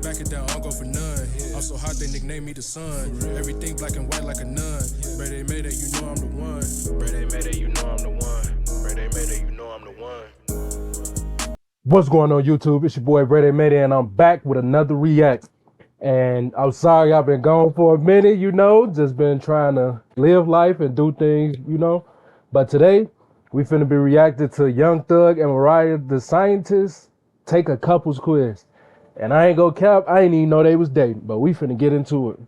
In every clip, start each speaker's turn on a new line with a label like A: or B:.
A: back it down, I don't go for none. I'm so hot, they nickname me the sun. Everything black and white like a nun. Bray, they made it, you know I'm the one. Bray, they made it, you know I'm the one. Bray, they made it, you know I'm the one.
B: What's going on YouTube? It's your boy Brady Mayday, and I'm back with another react. And I'm sorry I've been gone for a minute, just been trying to live life and do things, But today, we finna be reacting to Young Thug and Mariah the Scientist take a couples quiz. And I ain't gonna cap, I ain't even know they was dating, but we finna get into it.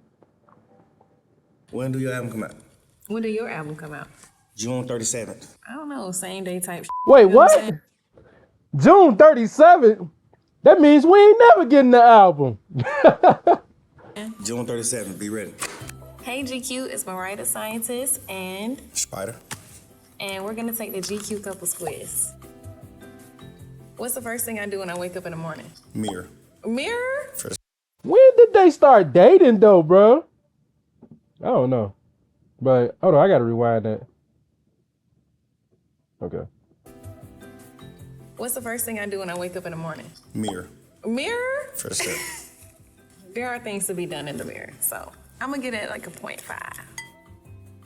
C: When do your album come out?
D: When do your album come out?
C: June 37th.
D: I don't know, same day type shit.
B: Wait, what? June 37th? That means we ain't never getting the album.
C: June 37th, be ready.
D: Hey GQ, it's Mariah the Scientist and
C: Spider.
D: we're gonna take the GQ couples quiz. What's the first thing I do when I wake up in the morning?
C: Mirror.
D: Mirror?
B: When did they start dating though, bro? I don't know. But hold on, I gotta rewind that. Okay.
D: What's the first thing I do when I wake up in the morning?
C: Mirror.
D: Mirror?
C: For sure.
D: There are things to be done in the mirror, so I'm gonna get it like a 0.5.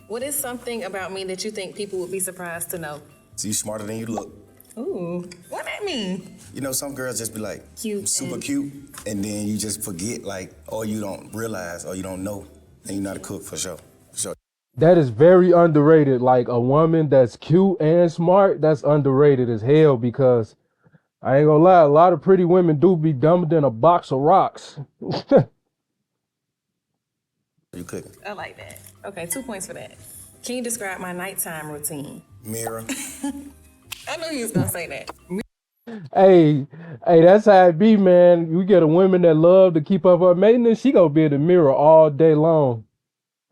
D: What is something about me that you think people would be surprised to know?
C: So you smarter than you look.
D: Ooh, what that mean?
C: You know, some girls just be like,
D: Cute
C: super
D: and-
C: cute, and then you just forget, or you don't realize, or you don't know, and you're not a cook for sure. For sure.
B: That is very underrated. Like a woman that's cute and smart, that's underrated as hell because I ain't gonna lie, a lot of pretty women do be dumber than a box of rocks.
C: You cooking.
D: I like that. Okay, 2 points for that. Can you describe my nighttime routine?
C: Mirror.
D: I knew you was gonna say that.
B: Hey, that's how it be, man. You get a woman that love to keep up her maintenance, she gonna be in the mirror all day long.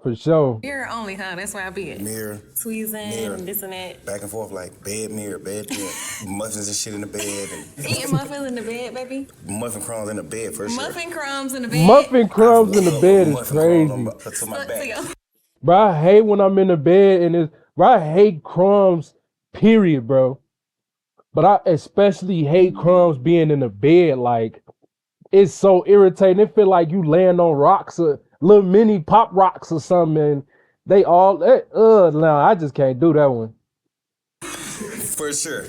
B: For sure.
D: Mirror only, huh? That's why I be it.
C: Mirror.
D: Tweezing,
C: Mirror.
D: this and that.
C: Back and forth like bed, mirror, muffins and shit in the bed. And
D: Eating muffins in the bed, baby.
C: muffin crumbs in the bed for sure.
D: Muffin crumbs in the bed.
B: Muffin crumbs in the bed is
C: Muffin crumbs
B: crazy.
C: to my back.
B: Bro, I hate when I'm in the bed and I hate crumbs, period, bro. But I especially hate crumbs being in the bed. Like, it's so irritating. It feel like you laying on rocks or little mini pop rocks or something. And they all, no, I just can't do that one.
C: For sure.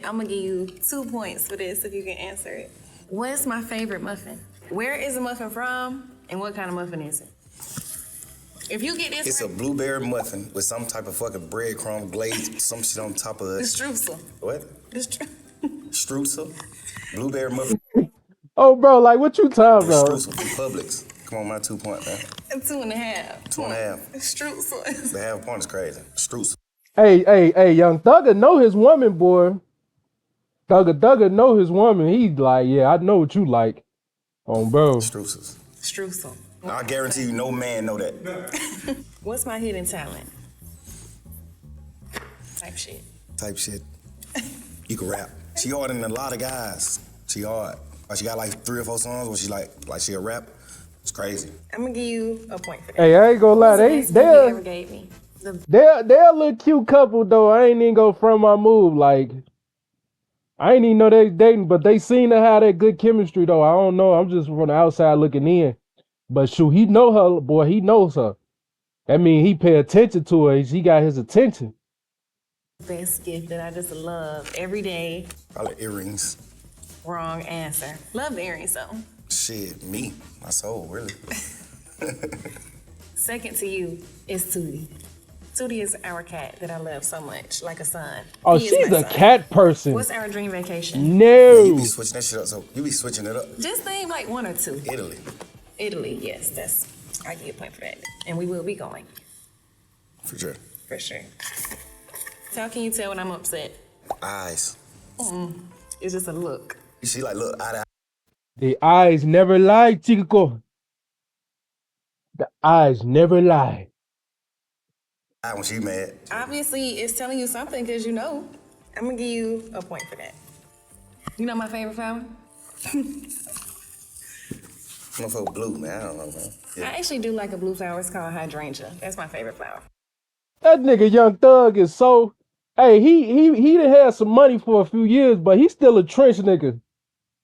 D: I'm gonna give you 2 points for this if you can answer it. What's my favorite muffin? Where is the muffin from? And what kind of muffin is it? If you get this
C: It's a
D: right,
C: blueberry muffin with some type of fucking breadcrumb glaze, some shit on top of
D: the
C: it.
D: streusel.
C: What?
D: The stru-
C: Streusel? Blueberry muffin.
B: Oh, bro, like what you talking about?
C: Streusel from Publix. Come on, my 2 point, man.
D: 2.5.
C: 2.5.
D: Streusel.
C: The half point is crazy. Streusel.
B: Hey, young Thugger know his woman, boy. Thugger know his woman. He's like, yeah, I know what you like. Oh, bro.
C: Streusels.
D: Streusel.
C: I guarantee you no man know that.
D: What's my hidden talent? Type shit.
C: Type shit. You can rap. She harder than a lot of guys. She hard. She got like 3 or 4 songs where she like she a rap. It's crazy.
D: I'm gonna give you a point for that.
B: Hey, I ain't gonna lie,
D: What's the best gift you ever gave me?
B: they're a little cute couple though. I ain't even go from my move. Like, I ain't even know they dating, but they seem to have that good chemistry though. I don't know. I'm just from the outside looking in. But shoot, he know her, boy. He knows her. That mean he pay attention to her. She got his attention.
D: Best gift that I just love every day.
C: Probably earrings.
D: Wrong answer. Love the earrings though.
C: Shit, me. My soul, really.
D: Second to you is Tootie. Tootie is our cat that I love so much, like a son.
B: Oh,
D: He is
B: she's
D: my
B: a
D: son.
B: cat person.
D: What's our dream vacation?
B: No.
C: You be switching that shit up, so you be switching it up.
D: Just name like 1 or 2.
C: Italy.
D: Italy, yes, I give you a point for that. And we will be going,
C: For sure.
D: for sure. So how can you tell when I'm upset?
C: Eyes.
D: It's just a look.
C: She like, look, eye to eye.
B: The eyes never lie, chico. The eyes never lie.
C: When she mad.
D: Obviously, it's telling you something because you know. I'm gonna give you a point for that. You know my favorite flower?
C: Motherfucker blue, man. I don't know, man. Yeah.
D: I actually do like a blue flower. It's called hydrangea. That's my favorite flower.
B: That nigga Young Thug is so. Hey, he done had some money for a few years, but he's still a trench nigga.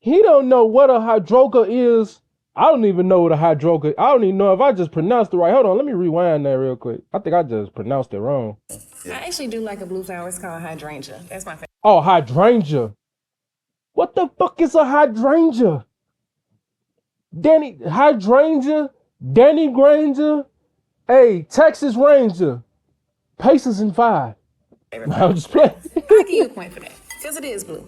B: He don't know what a hydroca is. I don't even know what a hydroca. I don't even know if I just pronounced it right. Hold on, let me rewind that real quick. I think I just pronounced it wrong.
D: I actually do like a blue flower. It's called hydrangea. That's my favorite.
B: Oh, hydrangea. What the fuck is a hydrangea? Hydrangea, Danny Granger, hey, Texas Ranger, Pacers in 5. I'm just playing.
D: I'll give you a point for that, because it is blue.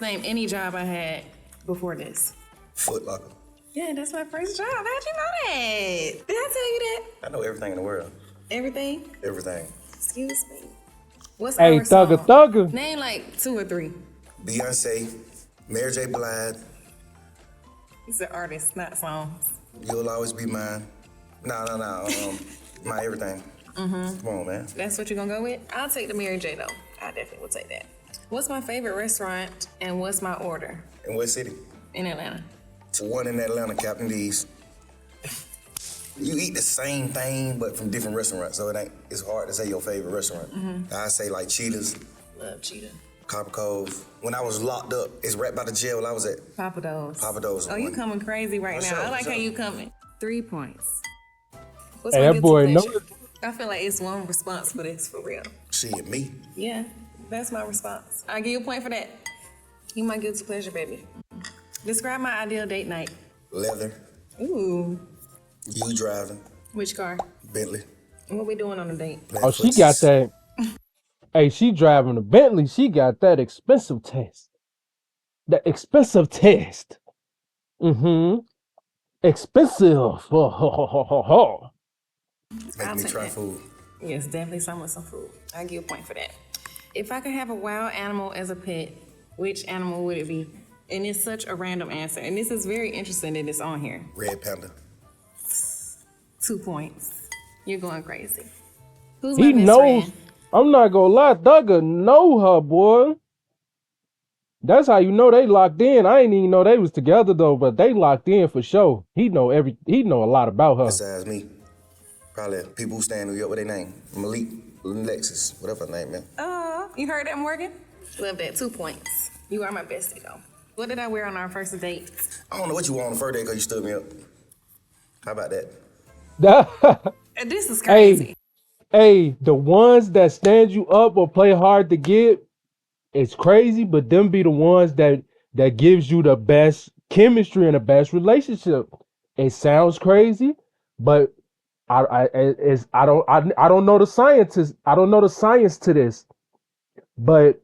D: Name any job I had before this.
C: Foot Locker.
D: Yeah, that's my first job. How'd you know that? Did I tell you that?
C: I know everything in the world.
D: Everything?
C: Everything.
D: Excuse me. What's
B: Hey,
D: our song?
B: Thugger.
D: Name like 2 or 3.
C: Beyonce, Mary J. Blige,
D: He's an artist, not songs.
C: You'll Always Be Mine. No. My everything. Come on, man.
D: That's what you're gonna go with? I'll take the Mary J though. I definitely will take that. What's my favorite restaurant and what's my order?
C: In what city?
D: In Atlanta.
C: One in Atlanta, Captain D's. You eat the same thing, but from different restaurants, so it's hard to say your favorite restaurant. I say like Cheetah's,
D: Love cheetah.
C: Copper Cove. When I was locked up, it's right by the jail I was at.
D: Papa Do's.
C: Papa Do's.
D: Oh, you coming crazy right
C: What's
D: now.
C: up,
D: I like
C: what's
D: how
C: up?
D: you coming. 3 points. What's
B: Hey,
D: my
B: that
D: guilty
B: boy
D: pleasure?
B: knows.
D: I feel like it's one response for this, for real.
C: Shit, me.
D: Yeah, that's my response. I'll give you a point for that. You my guilty pleasure, baby. Describe my ideal date night.
C: Leather.
D: Ooh.
C: You driving.
D: Which car?
C: Bentley.
D: What we doing on a date?
B: Oh, she got that. Hey, she driving a Bentley. She got that expensive test. That expensive test. Expensive.
C: Make
D: I'll
C: me
D: take
C: try
D: that.
C: food.
D: Yes, definitely some with some food. I'll give you a point for that. If I could have a wild animal as a pet, which animal would it be? And it's such a random answer. And this is very interesting that it's on here.
C: Red Panda.
D: 2 points. You're going crazy. Who's
B: He
D: my best
B: knows.
D: friend?
B: I'm not gonna lie, Thugger know her, boy. That's how you know they locked in. I ain't even know they was together though, but they locked in for sure. He know a lot about her.
C: Besides me. Probably people who stay in New York with their name. Malik, Lexus, whatever her name, man.
D: Oh, you heard that, Morgan? Love that. 2 points. You are my bestie, though. What did I wear on our first date?
C: I don't know what you want on the first day because you stood me up. How about that?
D: This is crazy.
B: Hey, the ones that stand you up or play hard to get, it's crazy, but them be the ones that gives you the best chemistry and the best relationship. It sounds crazy, but I don't know the scientists. I don't know the science to this. But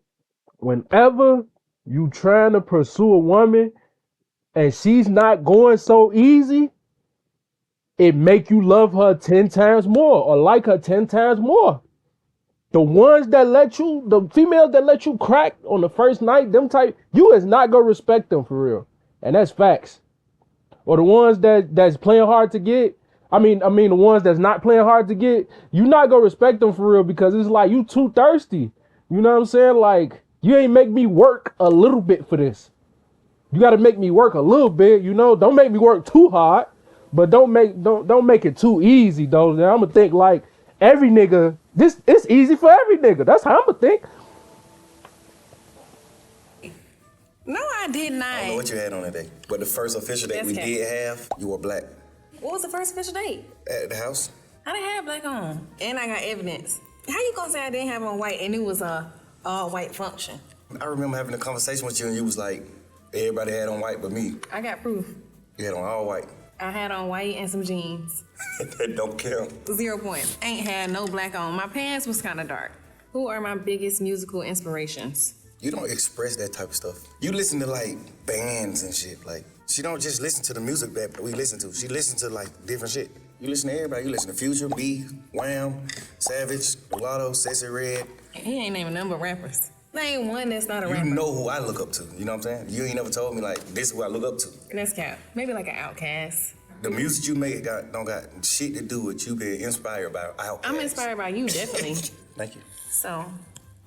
B: whenever you trying to pursue a woman and she's not going so easy, it make you love her 10 times more or like her 10 times more. The ones that the females that let you crack on the first night, you is not gonna respect them for real. And that's facts. Or the ones that's playing hard to get, the ones that's not playing hard to get, you not gonna respect them for real because it's like you too thirsty. You know what I'm saying? Like, you ain't make me work a little bit for this. You gotta make me work a little bit, you know? Don't make me work too hard, but don't make it too easy though. Then I'm gonna think like every nigga, it's easy for every nigga. That's how I'm gonna think.
D: No, I did not.
C: I don't know what you had on that day. But the first official date
D: That's
C: we
D: cap.
C: did have, you were black.
D: What was the first official date?
C: At the house.
D: I didn't have black on. And I got evidence. How you gonna say I didn't have on white and it was a all-white function?
C: I remember having a conversation with you and you was like, everybody had on white but me.
D: I got proof.
C: You had on all white.
D: I had on white and some jeans.
C: That don't count.
D: 0 points. Ain't had no black on. My pants was kind of dark. Who are my biggest musical inspirations?
C: You don't express that type of stuff. You listen to like bands and shit. Like, she don't just listen to the music that we listen to. She listens to like different shit. You listen to everybody. You listen to Future, B, Wham, Savage, Mulatto, Sexy Red.
D: He ain't naming none but rappers. Name one that's not a rapper.
C: You know who I look up to. You know what I'm saying? You ain't never told me like, this is who I look up to.
D: That's cap. Maybe like an Outcast.
C: The music you make don't got shit to do with you being inspired by Outkast.
D: I'm inspired by you, definitely.
C: Thank you.
D: So,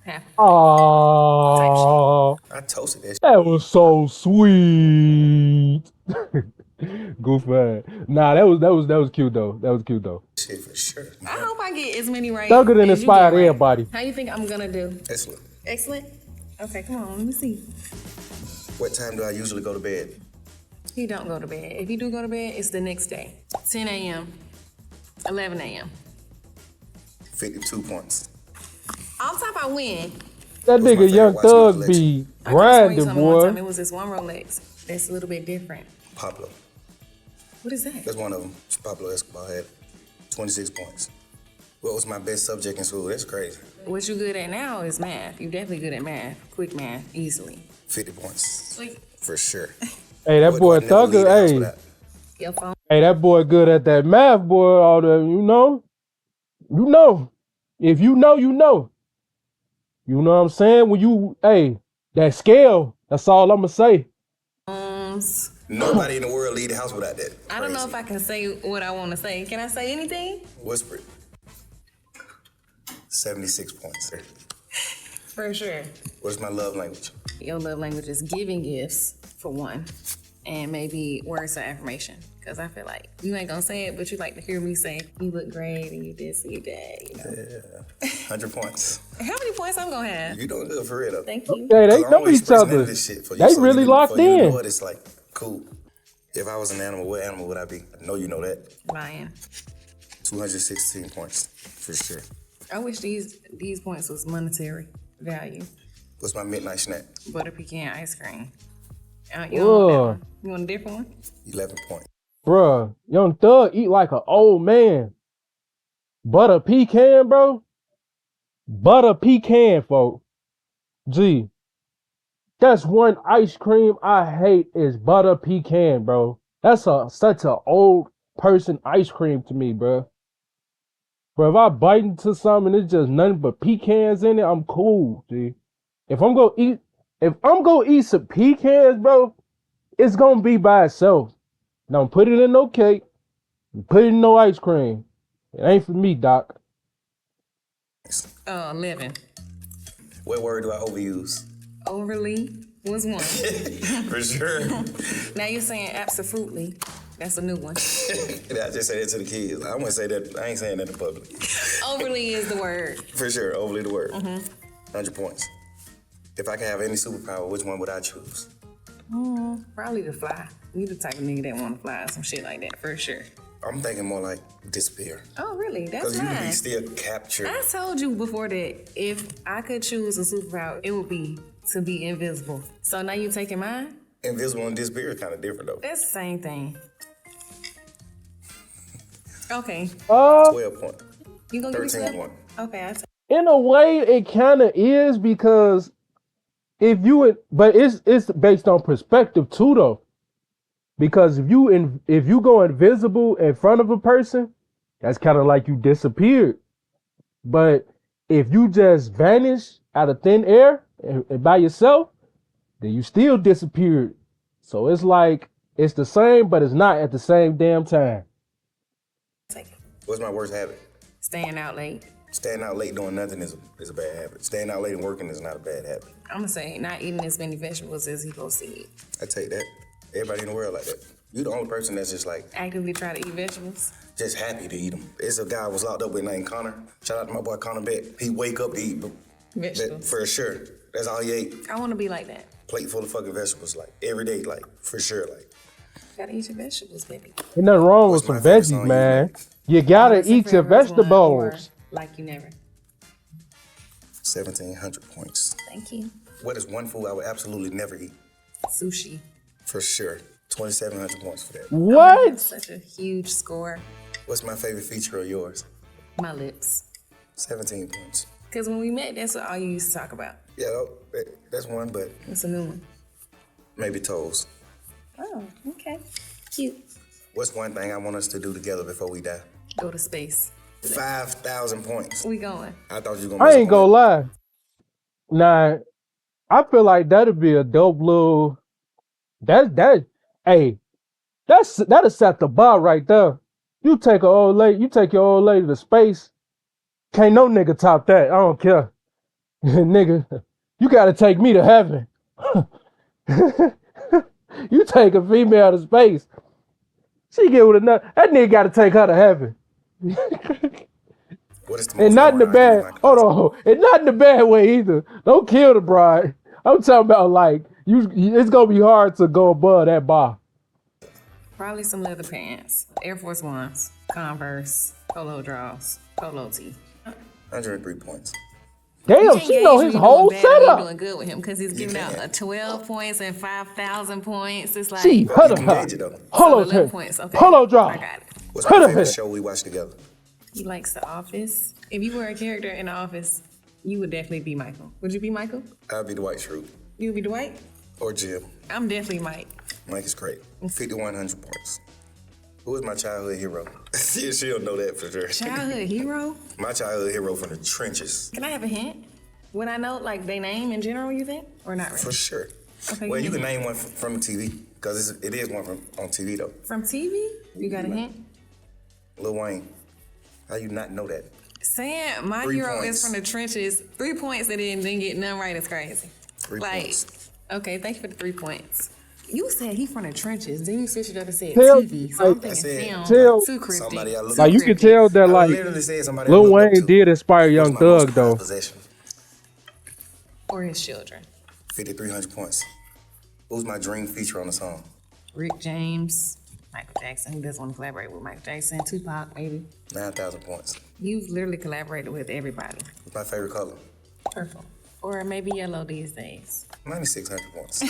D: happy.
B: Oh,
C: I toasted that shit.
B: that was so sweet. Goof man. Nah, that was cute though. That was cute though.
C: Shit for sure.
D: I hope I get as many right.
B: Thugger done
D: as you
B: inspired
D: get right.
B: everybody.
D: How you think I'm gonna do?
C: Excellent.
D: Excellent? Okay, come on, let me see.
C: What time do I usually go to bed?
D: He don't go to bed. If he do go to bed, it's the next day. 10 a.m., 11 a.m.
C: 52 points.
D: Off top, I win.
B: That
C: What's my
B: nigga
C: favorite
B: Young
C: watch
B: Thug
C: collection?
B: be
D: I could've sworn you
B: grinding,
D: told me one time
B: boy.
D: it was this one Rolex that's a little bit different.
C: Pablo.
D: What is that?
C: That's one of them. Pablo Escobar had 26 points. What was my best subject in school? That's crazy.
D: What you good at now is math. You definitely good at math. Quick math, easily.
C: 50 points.
D: Sweet.
C: For sure.
B: Hey, that
C: What
B: boy
C: do I never leave
B: Thugger,
C: the house
B: hey.
C: without?
D: Your phone.
B: Hey, that boy good at that math, boy. All the, you know. If you know, you know. You know what I'm saying? When you, hey, that scale, that's all I'm going to say.
C: Nobody in the world leave the house without that.
D: I don't know if I can say what I want to say. Can I say anything?
C: Whisper it. 76 points.
D: For sure.
C: What's my love language?
D: Your love language is giving gifts, for one, and maybe words of affirmation. Because I feel like you ain't going to say it, but you like to hear me say, you look great and you this and you that, you know.
C: Yeah. 100 points.
D: How many points I'm going to have?
C: You doing good for real though.
D: Thank you.
B: Hey, they
C: I don't
B: know each
C: express none
B: other.
C: of this shit for you,
B: They
C: so
B: really
C: you,
B: locked
C: for you to
B: in.
C: know it, it's like, cool. If I was an animal, what animal would I be? I know you know that.
D: Lion.
C: 216 points, for sure.
D: I wish these points was monetary value.
C: What's my midnight snack?
D: Butter pecan ice cream. You don't want that
B: Ugh.
D: one? You want a different one?
C: 11 points.
B: Bruh, Young Thug eat like an old man. Butter pecan, bro. Butter pecan, folks. Gee. That's one ice cream I hate is butter pecan, bro. That's such a old person ice cream to me, bro. Bro, if I bite into something and it's just nothing but pecans in it, I'm cool, G. If I'm gonna eat some pecans, bro, it's gonna be by itself. Don't put it in no cake. Put it in no ice cream. It ain't for me, Doc.
D: 11.
C: What word do I overuse?
D: Overly was one.
C: For sure.
D: Now you're saying absolutely. That's a new one.
C: I just say that to the kids. I wouldn't say that. I ain't saying that in public.
D: Overly is the word.
C: For sure, overly the word. 100 points. If I could have any superpower, which one would I choose?
D: Probably to fly. You the type of nigga that want to fly or some shit like that, for sure.
C: I'm thinking more like disappear.
D: Oh, really? That's
C: Because you can be
D: fine.
C: still captured.
D: I told you before that if I could choose a superpower, it would be to be invisible. So now you taking mine?
C: Invisible and disappear is kind of different though.
D: That's the same thing. Okay.
C: 12 points.
D: You gonna give me
C: 13
D: some?
C: points.
D: Okay, I take.
B: In a way, it kind of is because but it's based on perspective too, though. Because if you go invisible in front of a person, that's kind of like you disappeared. But if you just vanish out of thin air and by yourself, then you still disappeared. So it's like it's the same, but it's not at the same damn time.
D: Take it.
C: What's my worst habit?
D: Staying out late.
C: Staying out late doing nothing is a bad habit. Staying out late and working is not a bad habit.
D: I'm gonna say not eating as many vegetables as he supposed to eat.
C: I take that. Everybody in the world like that. You the only person that's just like,
D: Actively try to eat vegetables.
C: just happy to eat them. There's a guy I was locked up with named Connor. Shout out to my boy Connor Beck. He wake up to eat
D: Vegetables.
C: for sure. That's all he ate.
D: I want to be like that.
C: Plate full of fucking vegetables, like every day, like for sure, like.
D: Gotta eat your vegetables, baby.
B: Ain't nothing wrong
C: What's
B: with some
C: my favorite
B: veggies,
C: song you
B: man.
C: make?
B: You gotta
D: What's your
B: eat your
D: favorite one?
B: vegetables.
D: Or like you never.
C: 1,700 points.
D: Thank you.
C: What is one food I would absolutely never eat?
D: Sushi.
C: For sure. 2,700 points for that.
B: What?
D: Such a huge score.
C: What's my favorite feature of yours?
D: My lips.
C: 17 points.
D: Because when we met, that's what all you used to talk about.
C: Yeah, that's one, but
D: It's a new one.
C: maybe toes.
D: Oh, okay. Cute.
C: What's one thing I want us to do together before we die?
D: Go to space.
C: 5,000 points.
D: We going.
C: I thought you were gonna.
B: I ain't gonna lie. Nah, I feel like that'd be a dope little. Hey, that'll set the bar right there. You take your old lady to space. Can't no nigga top that. I don't care, nigga. You gotta take me to heaven. You take a female to space. She get with another. That nigga gotta take her to heaven.
C: What is the most
B: And not in the
C: boring item
B: bad.
C: in my
B: Hold on. And not in the bad way either. Don't kill the bride. I'm talking about like It's gonna be hard to go above that bar.
D: Probably some leather pants, Air Force Ones, Converse, polo draws, polo tee.
C: 103 points.
B: Damn, she know his whole
D: You're
B: setup.
D: doing good with him because he's giving out 12 points and 5,000 points. It's like
B: She hut
C: You can
B: her.
C: gauge it though.
B: Polo
D: 11
B: tee.
D: points. Okay,
B: Polo draw.
D: I got it.
C: What's
B: Put
C: my
B: him
C: favorite
B: here.
C: show we watched together?
D: He likes The Office. If you were a character in The Office, you would definitely be Michael. Would you be Michael?
C: I'll be the White Shrew
D: You would be Dwight?
C: or Jim.
D: I'm definitely Mike.
C: Mike is great. 5,100 points. Who is my childhood hero? Yeah, she'll know that for sure.
D: Childhood hero?
C: My childhood hero from the trenches,
D: Can I have a hint? Would I know like they name in general, you think? Or not really?
C: for sure.
D: Okay,
C: Well, you
D: give
C: can
D: me a
C: name one from the TV because it is one from on TV though.
D: From TV? You got a hint?
C: Lil Wayne. How you not know that?
D: Saying my
C: 3
D: hero
C: points.
D: is from the trenches, 3 points and then didn't get none right is crazy.
C: 3
D: Like,
C: points.
D: okay, thank you for the 3 points. You said he from the trenches, then you switched it up and said
B: Tell-
D: TV. So I'm
B: like,
D: thinking
C: said,
D: film.
B: tell-
D: Too cryptic.
C: Somebody I look
B: Like you can tell that
C: I
B: like
C: literally said somebody I
B: Lil
C: look up
B: Wayne
C: to.
B: did inspire Young
C: What's my most
B: Thug
C: prized
B: though.
C: possession?
D: Or his children.
C: 5,300 points. Who's my dream feature on the song?
D: Rick James, Michael Jackson. Who doesn't want to collaborate with Michael Jackson? Tupac, maybe.
C: 9,000 points.
D: You've literally collaborated with everybody.
C: What's my favorite color?
D: Purple. Or maybe yellow these days.
C: 9,600 points.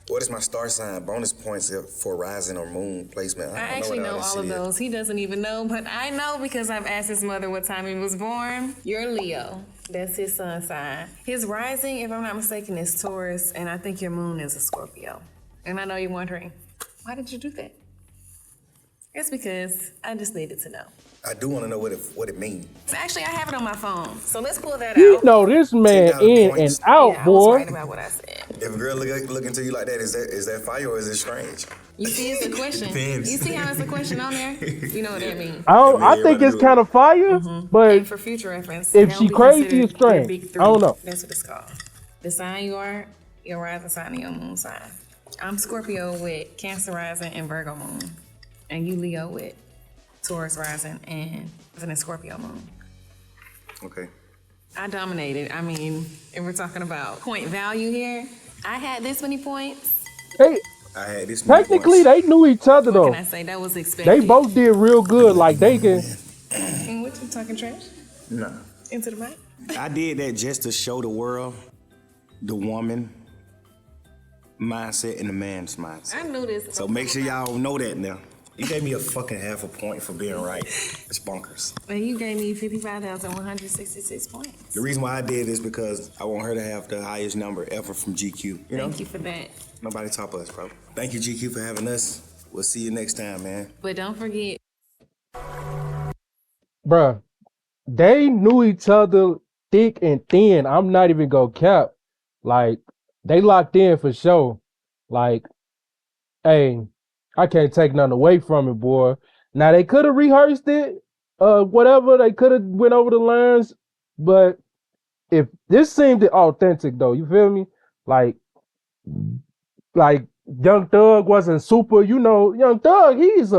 C: What is my star sign? Bonus points for rising or moon placement.
D: I
C: don't
D: actually
C: what
D: know
C: this
D: all
C: shit
D: of
C: is.
D: those. He doesn't even know, but I know because I've asked his mother what time he was born. You're Leo. That's his sun sign. His rising, if I'm not mistaken, is Taurus, and I think your moon is a Scorpio. And I know you're wondering, why did you do that? It's because I just needed to know.
C: I do want to know what it means.
D: So actually, I have it on my phone, so let's pull that
B: You
D: out.
B: know this man
C: 10,000
B: in
C: points.
B: and out,
D: Yeah, I was
B: boy.
D: right about what I said.
C: If a girl look into you like that, is that fire or is it strange?
D: You see, it's a question.
C: Depends.
D: You see how it's a question on there? You know what that means.
B: I think
C: everybody
B: it's
C: do it.
B: kind of fire,
D: And
B: but
D: for future reference,
B: If
D: that
B: she
D: would be
B: crazy,
D: considered
B: it's strange.
D: your big three.
B: I don't know.
D: That's what it's called. The sign you are, your rising sign and your moon sign. I'm Scorpio with Cancer rising and Virgo moon. And you Leo with Taurus rising and Scorpio moon.
C: Okay.
D: I dominated. I mean, if we're talking about point value here, I had this many points.
B: they
C: I had this many
B: technically
C: points.
B: they knew each other
D: What
B: though.
D: can I say? That was expected.
B: They both did real good. Like they can.
D: And what you talking trash?
C: Nah.
D: Into the mic?
C: I did that just to show the world the woman mindset and the man's mindset.
D: I knew this.
C: So make sure y'all know that now. You gave me a fucking half a point for being right. It's bonkers.
D: And you gave me 55,166 points.
C: The reason why I did is because I want her to have the highest number ever from GQ. You know?
D: Thank you for that.
C: Nobody top us, bro. Thank you, GQ, for having us. We'll see you next time, man.
D: But don't forget,
B: Bruh, they knew each other thick and thin. I'm not even gonna cap. Like, they locked in for sure. Like, hey, I can't take nothing away from it, boy. Now they could have rehearsed it, whatever. They could have went over the lines, but if this seemed authentic though, you feel me? Like Young Thug wasn't super. You know, Young Thug, he's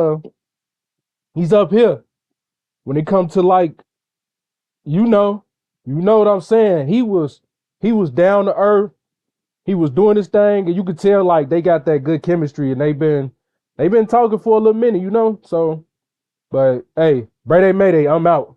B: up here. When it comes to like, you know what I'm saying. He was down to earth. He was doing his thing, and you could tell like they got that good chemistry, and they've been talking for a little minute, you know. So, but hey, Brady Mayday, I'm out.